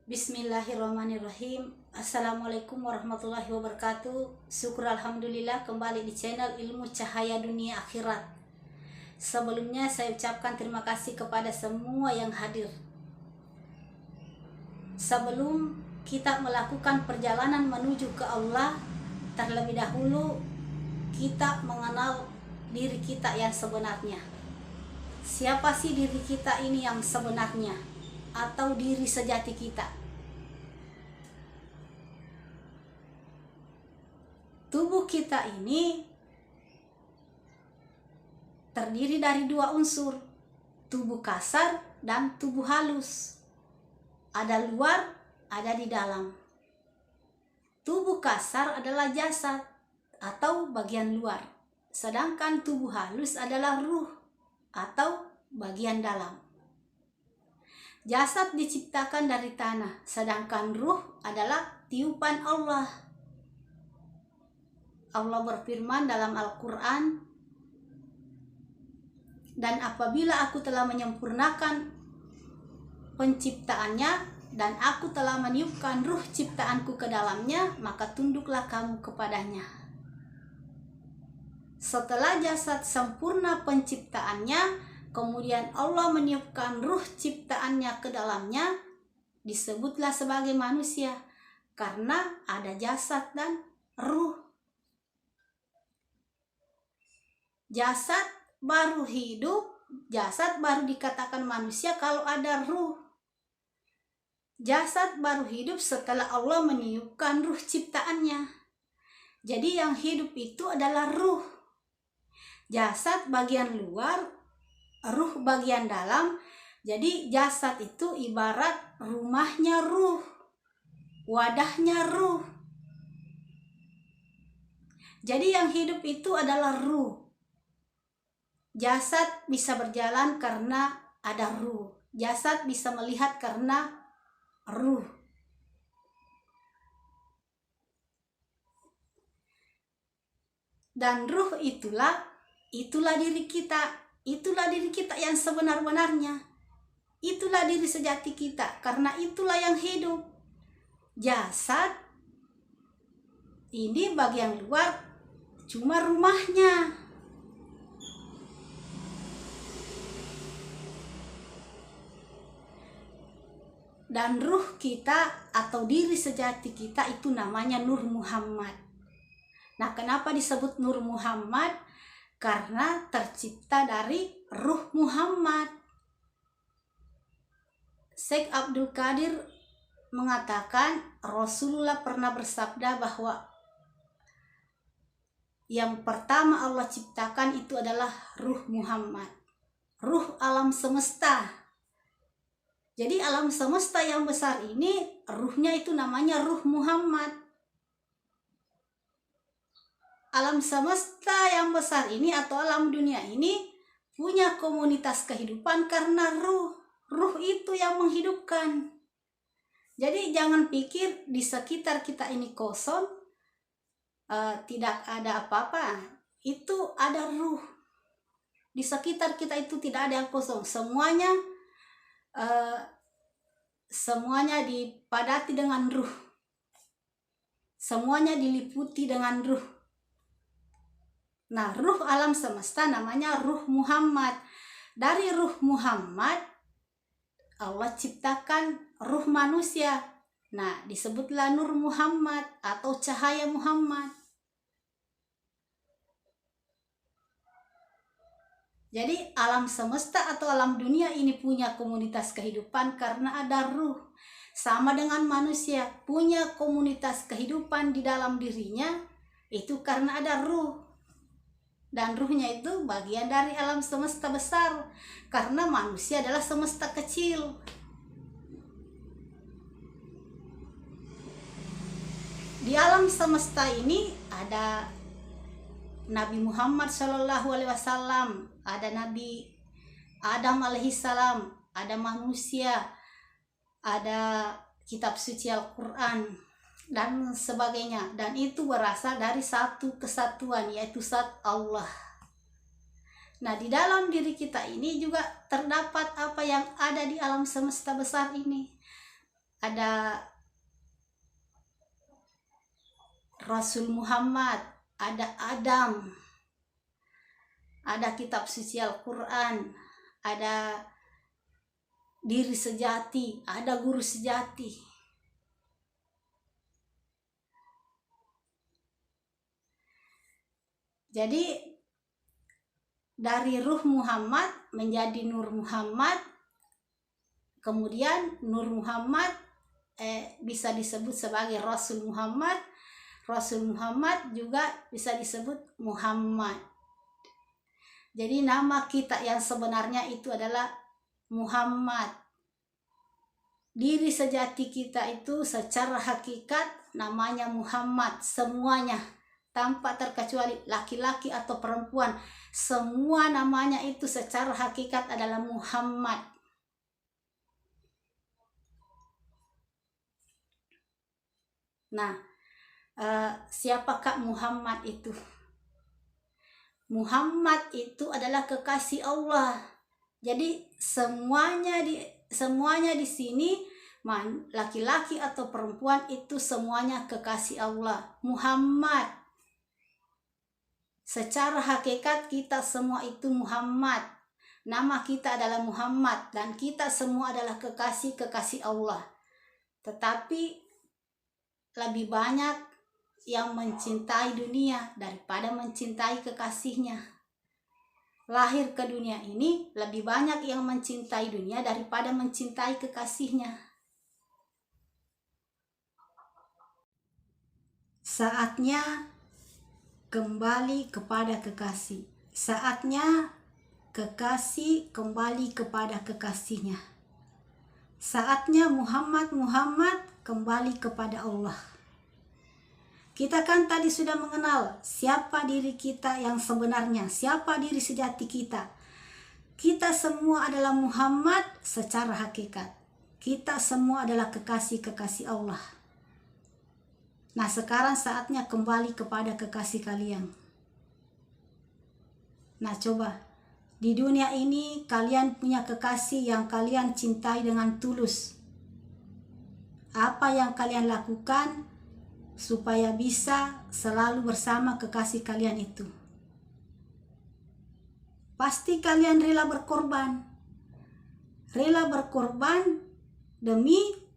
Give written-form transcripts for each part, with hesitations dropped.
Bismillahirrahmanirrahim. Assalamualaikum warahmatullahi wabarakatuh. Syukur alhamdulillah kembali di channel Ilmu Cahaya Dunia Akhirat. Sebelumnya saya ucapkan terima kasih kepada semua yang hadir. Sebelum kita melakukan perjalanan menuju ke Allah, terlebih dahulu kita mengenal diri kita yang sebenarnya. Siapa sih diri kita ini yang sebenarnya? Atau diri sejati kita? Tubuh kita ini terdiri dari dua unsur, tubuh kasar dan tubuh halus. Ada luar, ada di dalam. Tubuh kasar adalah jasad atau bagian luar, sedangkan tubuh halus adalah ruh atau bagian dalam. Jasad diciptakan dari tanah, sedangkan ruh adalah tiupan Allah. Allah berfirman dalam Al-Quran, dan apabila aku telah menyempurnakan penciptaannya dan aku telah meniupkan ruh ciptaanku ke dalamnya, maka tunduklah kamu kepadanya. Setelah jasad sempurna penciptaannya, kemudian Allah meniupkan ruh ciptaannya ke dalamnya, disebutlah sebagai manusia karena ada jasad dan ruh. Jasad baru hidup, jasad baru dikatakan manusia kalau ada ruh. Jasad baru hidup setelah Allah meniupkan ruh ciptaannya. Jadi yang hidup itu adalah ruh. Jasad bagian luar, ruh bagian dalam. Jadi jasad itu ibarat rumahnya ruh, wadahnya ruh. Jadi yang hidup itu adalah ruh. Jasad bisa berjalan karena ada ruh. Jasad bisa melihat karena ruh. Dan ruh itulah diri kita. Itulah diri kita yang sebenar-benarnya. Itulah diri sejati kita, karena itulah yang hidup. Jasad ini bagian luar cuma rumahnya. Dan ruh kita atau diri sejati kita itu namanya Nur Muhammad. Nah, kenapa disebut Nur Muhammad? Karena tercipta dari ruh Muhammad. Syekh Abdul Qadir mengatakan Rasulullah pernah bersabda bahwa yang pertama Allah ciptakan itu adalah ruh Muhammad, ruh alam semesta. Jadi alam semesta yang besar ini ruhnya itu namanya ruh Muhammad. Alam semesta yang besar ini atau alam dunia ini punya komunitas kehidupan karena ruh. Ruh itu yang menghidupkan. Jadi jangan pikir di sekitar kita ini kosong, tidak ada apa-apa. Itu ada ruh. Di sekitar kita itu tidak ada yang kosong. Semuanya dipadati dengan ruh. Semuanya diliputi dengan ruh. Nah, ruh alam semesta namanya ruh Muhammad. Dari ruh Muhammad Allah ciptakan ruh manusia. Nah, disebutlah Nur Muhammad atau cahaya Muhammad. Jadi alam semesta atau alam dunia ini punya komunitas kehidupan karena ada ruh. Sama dengan manusia punya komunitas kehidupan di dalam dirinya itu karena ada ruh. Dan ruhnya itu bagian dari alam semesta besar karena manusia adalah semesta kecil. Di alam semesta ini ada Nabi Muhammad SAW, ada Nabi Adam alaihissalam, ada manusia, ada kitab suci Al-Quran dan sebagainya. Dan itu berasal dari satu kesatuan, yaitu Zat Allah. Nah, di dalam diri kita ini juga terdapat apa yang ada di alam semesta besar ini. ada Rasul Muhammad, ada Adam, ada kitab suci Al-Quran, ada diri sejati, ada guru sejati. Jadi dari ruh Muhammad menjadi Nur Muhammad, kemudian Nur Muhammad bisa disebut sebagai Rasul Muhammad. Rasul Muhammad juga bisa disebut Muhammad. Jadi nama kita yang sebenarnya itu adalah Muhammad. Diri sejati kita itu secara hakikat namanya Muhammad, semuanya tanpa terkecuali, laki-laki atau perempuan, semua namanya itu secara hakikat adalah Muhammad. Nah, siapakah Muhammad itu? Muhammad itu adalah kekasih Allah. Jadi semuanya di sini, laki-laki atau perempuan itu semuanya kekasih Allah. Muhammad. Secara hakikat kita semua itu Muhammad. Nama kita adalah Muhammad dan kita semua adalah kekasih Allah. Tetapi lebih banyak yang mencintai dunia daripada mencintai kekasihnya. Lahir ke dunia ini lebih banyak yang mencintai dunia daripada mencintai kekasihnya. Saatnya kembali kepada kekasih. Saatnya kekasih kembali kepada kekasihnya. Saatnya Muhammad kembali kepada Allah. Kita kan tadi sudah mengenal siapa diri kita yang sebenarnya, siapa diri sejati kita. Kita semua adalah Muhammad secara hakikat. Kita semua adalah kekasih Allah. Nah, sekarang saatnya kembali kepada kekasih kalian. Nah, coba. Di dunia ini kalian punya kekasih yang kalian cintai dengan tulus. Apa yang kalian lakukan supaya bisa selalu bersama kekasih kalian itu? Pasti kalian rela berkorban. Rela berkorban demi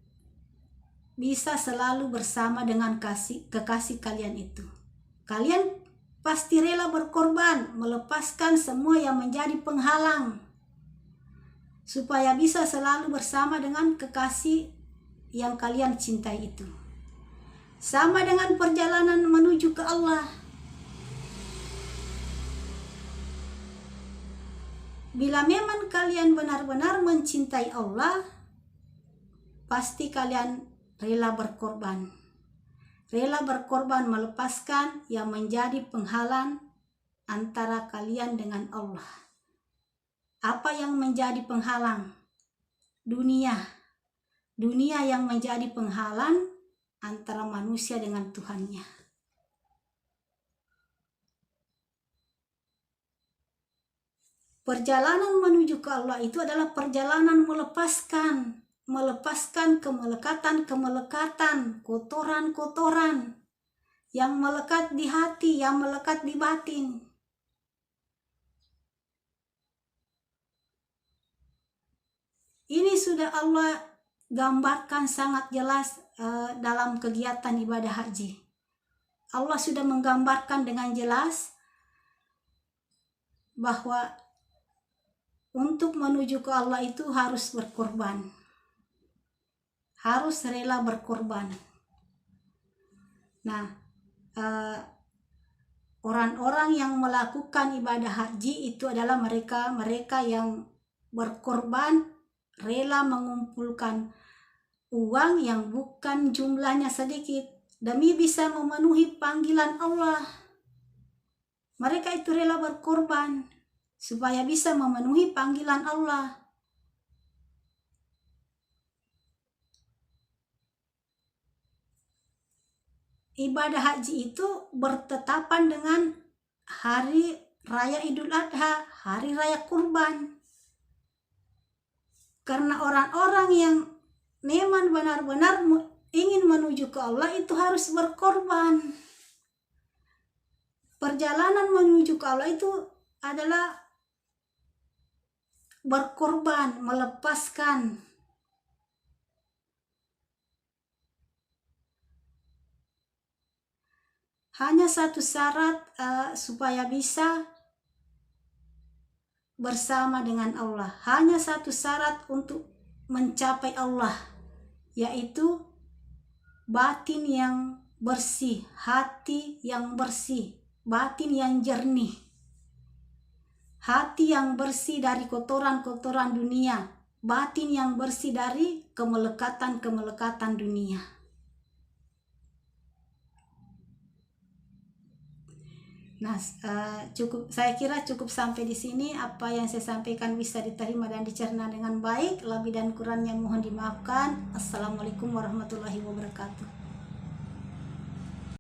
bisa selalu bersama dengan kekasih kalian itu. Kalian pasti rela berkorban, melepaskan semua yang menjadi penghalang supaya bisa selalu bersama dengan kekasih yang kalian cintai itu. Sama dengan perjalanan menuju ke Allah. Bila memang kalian benar-benar mencintai Allah, pasti kalian rela berkorban. Rela berkorban melepaskan yang menjadi penghalang antara kalian dengan Allah. Apa yang menjadi penghalang? Dunia. Dunia yang menjadi penghalang antara manusia dengan Tuhannya. Perjalanan menuju ke Allah itu adalah perjalanan melepaskan kemelekatan, kotoran-kotoran yang melekat di hati, yang melekat di batin. Ini sudah Allah gambarkan sangat jelas dalam kegiatan ibadah haji. Allah sudah menggambarkan dengan jelas bahwa untuk menuju ke Allah itu harus berkorban. Harus rela berkorban. Nah, orang-orang yang melakukan ibadah haji itu adalah mereka yang berkorban, rela mengumpulkan uang yang bukan jumlahnya sedikit demi bisa memenuhi panggilan Allah. Mereka itu rela berkorban supaya bisa memenuhi panggilan Allah. Ibadah haji itu bertetapan dengan hari raya Idul Adha, hari raya kurban. Karena orang-orang yang memang benar-benar ingin menuju ke Allah itu harus berkorban. Perjalanan menuju ke Allah itu adalah berkorban, melepaskan. Hanya satu syarat supaya bisa bersama dengan Allah. Hanya satu syarat untuk mencapai Allah, yaitu batin yang bersih, hati yang bersih, batin yang jernih, hati yang bersih dari kotoran-kotoran dunia, batin yang bersih dari kemelekatan-kemelekatan dunia. Nah, saya kira cukup sampai di sini. Apa yang saya sampaikan bisa diterima dan dicerna dengan baik. Lebih dan kurangnya mohon dimaafkan. Assalamualaikum warahmatullahi wabarakatuh.